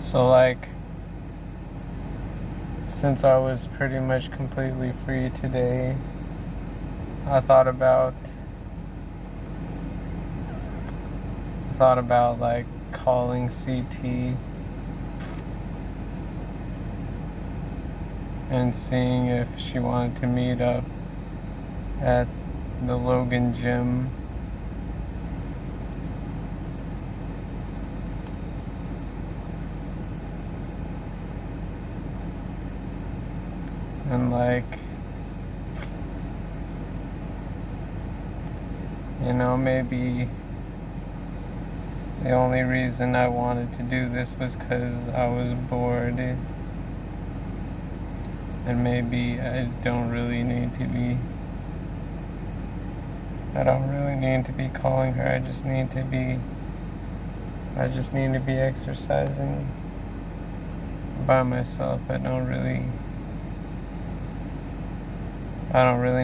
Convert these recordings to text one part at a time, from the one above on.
So, like, since I was pretty much completely free today, I thought about like calling CT and seeing if she wanted to meet up at the Logan gym. And like, maybe the only reason I wanted to do this was because I was bored. And maybe I don't really need to be calling her. I just need to be exercising by myself. I don't really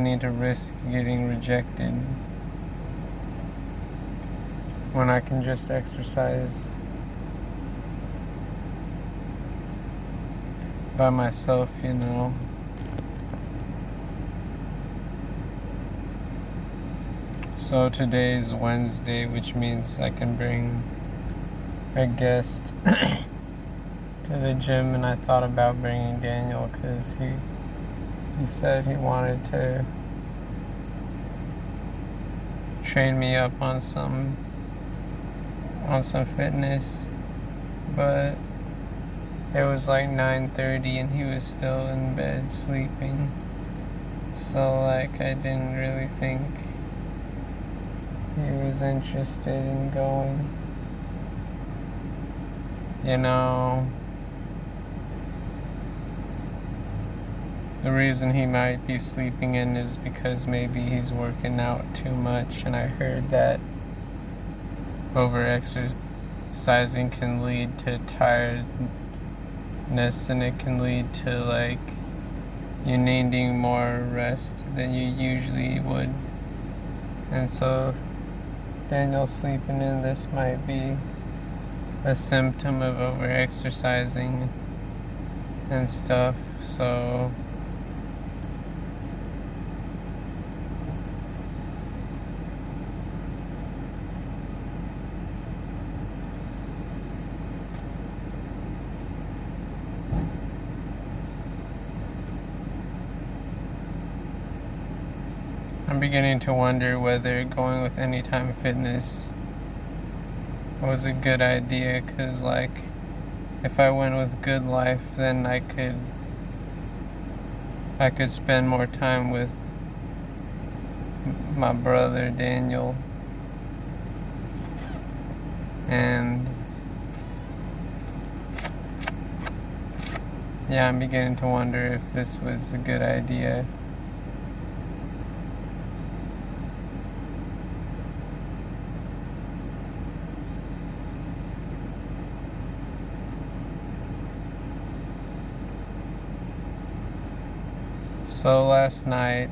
need to risk getting rejected when I can just exercise by myself. So today's Wednesday, which means I can bring a guest to the gym, and I thought about bringing Daniel because he said he wanted to train me up on some fitness, but it was like 9:30 and he was still in bed sleeping. So like I didn't really think he was interested in going. The reason he might be sleeping in is because maybe he's working out too much, and I heard that over exercising can lead to tiredness, and it can lead to like you needing more rest than you usually would. And so Daniel sleeping in, this might be a symptom of over exercising and stuff. So I'm beginning to wonder whether going with Anytime Fitness was a good idea, because like if I went with Good Life, then I could spend more time with my brother Daniel, and yeah, I'm beginning to wonder if this was a good idea. So last night,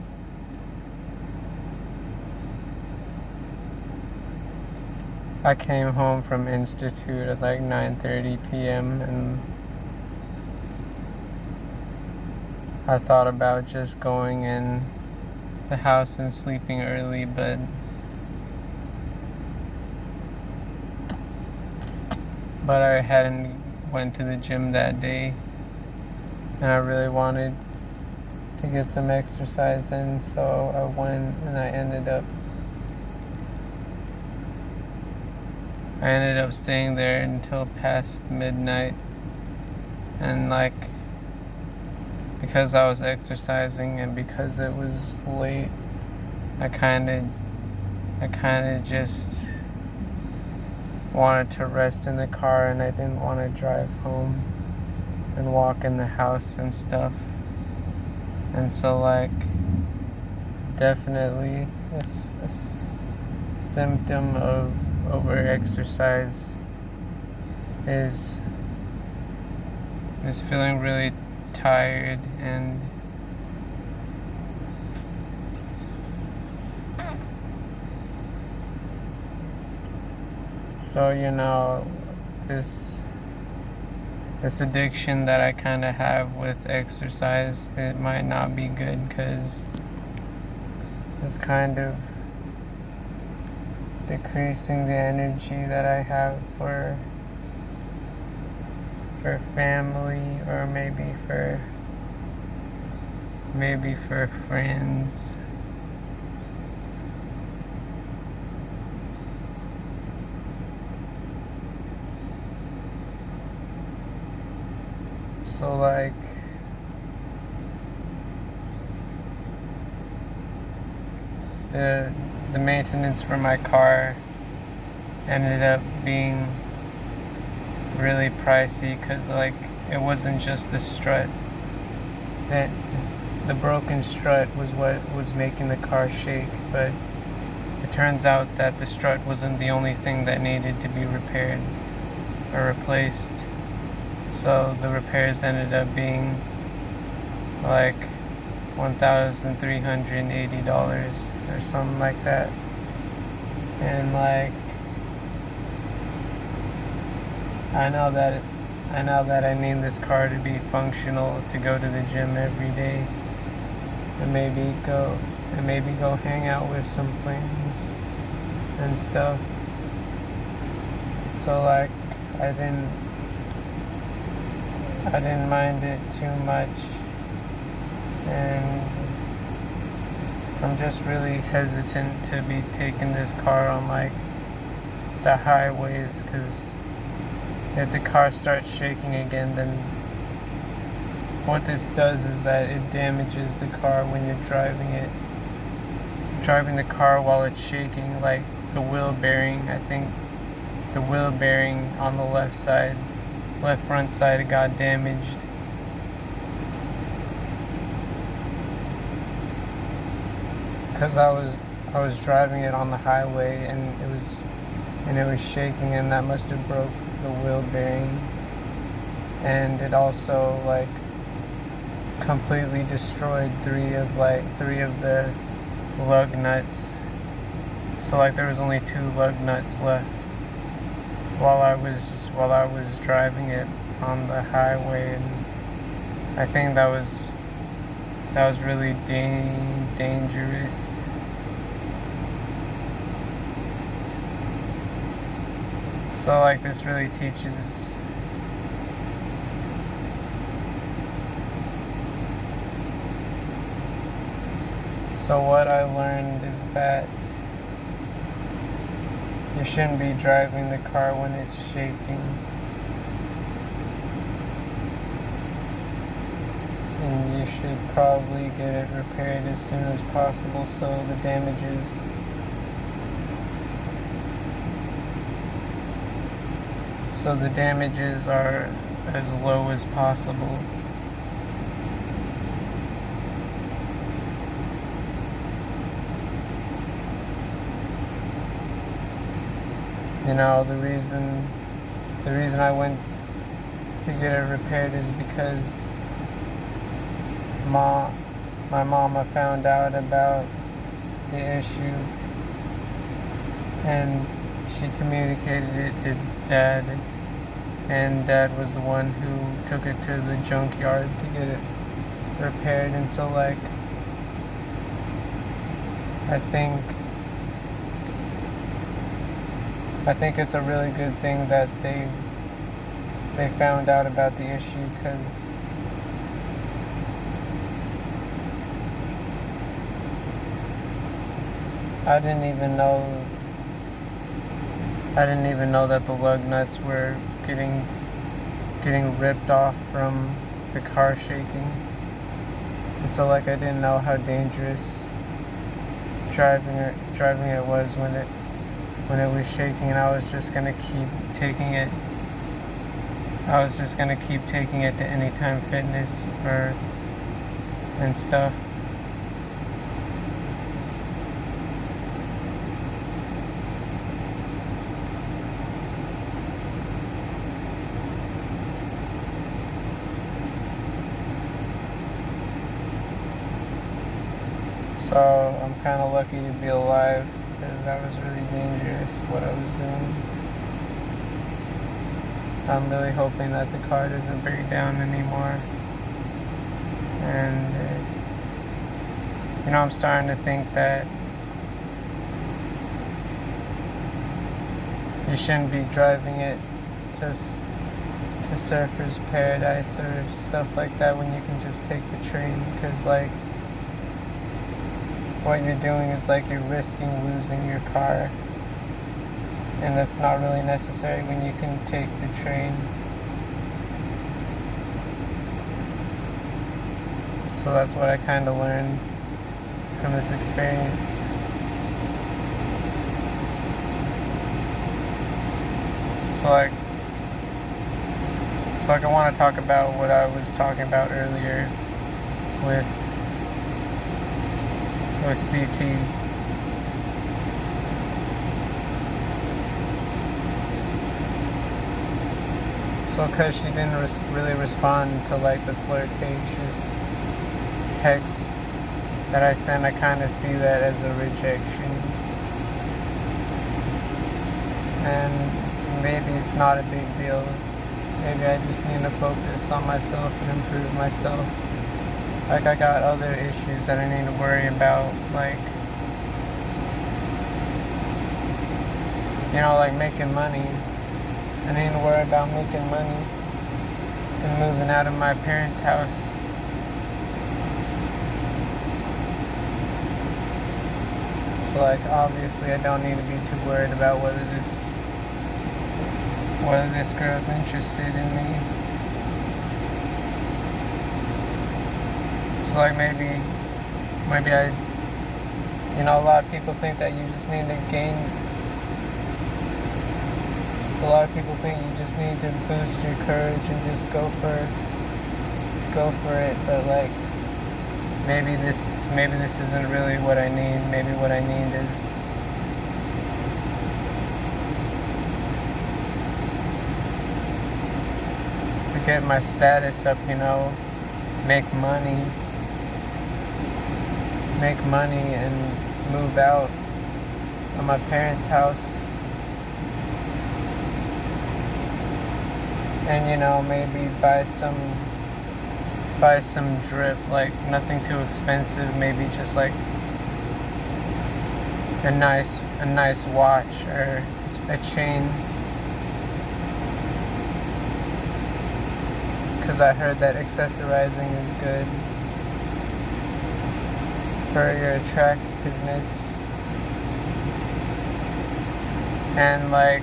I came home from Institute at like 9:30 p.m. and I thought about just going in the house and sleeping early, but I hadn't went to the gym that day, and I really wanted to get some exercise in, so I went, and I ended up staying there until past midnight. And like, because I was exercising and because it was late, I kind of just wanted to rest in the car, and I didn't want to drive home and walk in the house and stuff. And so like, definitely a symptom of over exercise is feeling really tired, and so this this addiction that I kind of have with exercise, it might not be good because it's kind of decreasing the energy that I have for family, or maybe for friends. So like the maintenance for my car ended up being really pricey, because like it wasn't just the strut, that the broken strut was what was making the car shake, but it turns out that the strut wasn't the only thing that needed to be repaired or replaced. So the repairs ended up being like $1,380 or something like that. And like I know that I need this car to be functional, to go to the gym every day, and maybe go hang out with some friends and stuff. So like I didn't mind it too much, and I'm just really hesitant to be taking this car on like the highways, because if the car starts shaking again, then what this does is that it damages the car when you're driving the car while it's shaking. Like the wheel bearing, I think the wheel bearing on the left front side got damaged. Because I was driving it on the highway, and it was shaking, and that must have broke the wheel bearing. And it also like completely destroyed three of the lug nuts. So like there was only 2 lug nuts left while I was driving it on the highway, and I think that was really dangerous. So like this really teaches so what I learned is that you shouldn't be driving the car when it's shaking. And you should probably get it repaired as soon as possible, so the damages are as low as possible. You know, the reason I went to get it repaired is because my mama found out about the issue, and she communicated it to Dad, and Dad was the one who took it to the junkyard to get it repaired. And so like I think it's a really good thing that they found out about the issue, because I didn't even know that the lug nuts were getting ripped off from the car shaking. And so like I didn't know how dangerous driving it was when it was shaking, and I was just gonna keep taking it to Anytime Fitness and stuff. So I'm kind of lucky to be alive, because that was really dangerous what I was doing. I'm really hoping that the car doesn't break down anymore. And, I'm starting to think that you shouldn't be driving it to Surfer's Paradise or stuff like that when you can just take the train, because like what you're doing is like you're risking losing your car, and that's not really necessary when you can take the train. So that's what I kind of learned from this experience. So I want to talk about what I was talking about earlier with CT. So because she didn't really respond to like the flirtatious text that I sent, I kind of see that as a rejection. And maybe it's not a big deal. Maybe I just need to focus on myself and improve myself. Like I got other issues that I need to worry about, like like making money. I need to worry about making money and moving out of my parents' house. So like obviously I don't need to be too worried about whether this girl's interested in me. So like maybe I, a lot of people think that you just need to a lot of people think you just need to boost your courage and just go for it, but like maybe this isn't really what I need. Maybe what I need is to get my status up, make money and move out of my parents' house. And maybe buy some drip, like nothing too expensive, maybe just like a nice watch or a chain. Because I heard that accessorizing is good for your attractiveness. And like,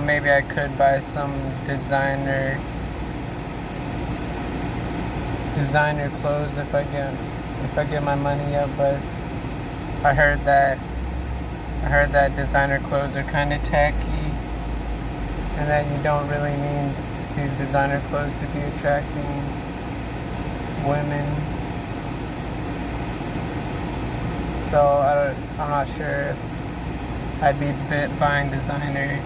maybe I could buy some designer clothes if I get my money up, but I heard that designer clothes are kind of tacky, and that you don't really need these designer clothes to be attracting women. So I'm not sure if I'd be buying designer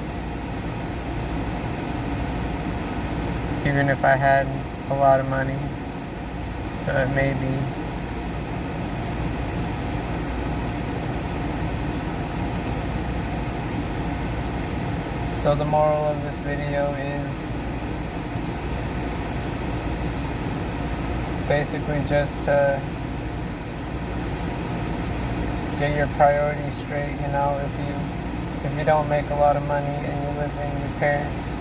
even if I had a lot of money, but maybe. So the moral of this video is it's basically just to get your priorities straight. If you don't make a lot of money and you live in your parents'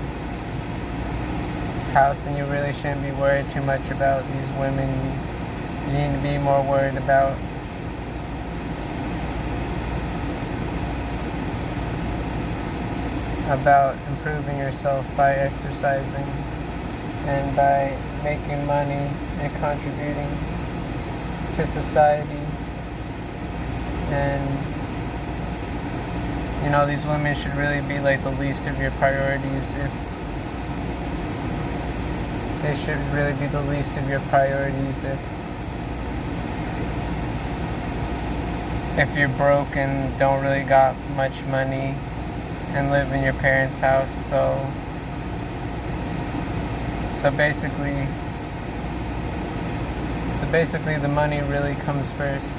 house, then you really shouldn't be worried too much about these women. You need to be more worried about improving yourself by exercising and by making money and contributing to society. And these women should really be like the least of your priorities. They should really be the least of your priorities if you're broke and don't really got much money and live in your parents' house. So basically the money really comes first,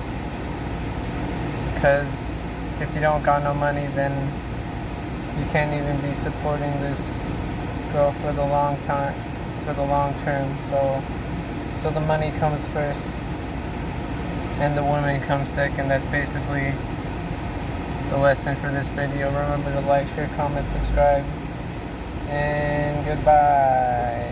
because if you don't got no money, then you can't even be supporting this grow for the long time, for the long term. So the money comes first, and the woman comes second. That's basically the lesson for this video. Remember to like, share, comment, subscribe, and goodbye.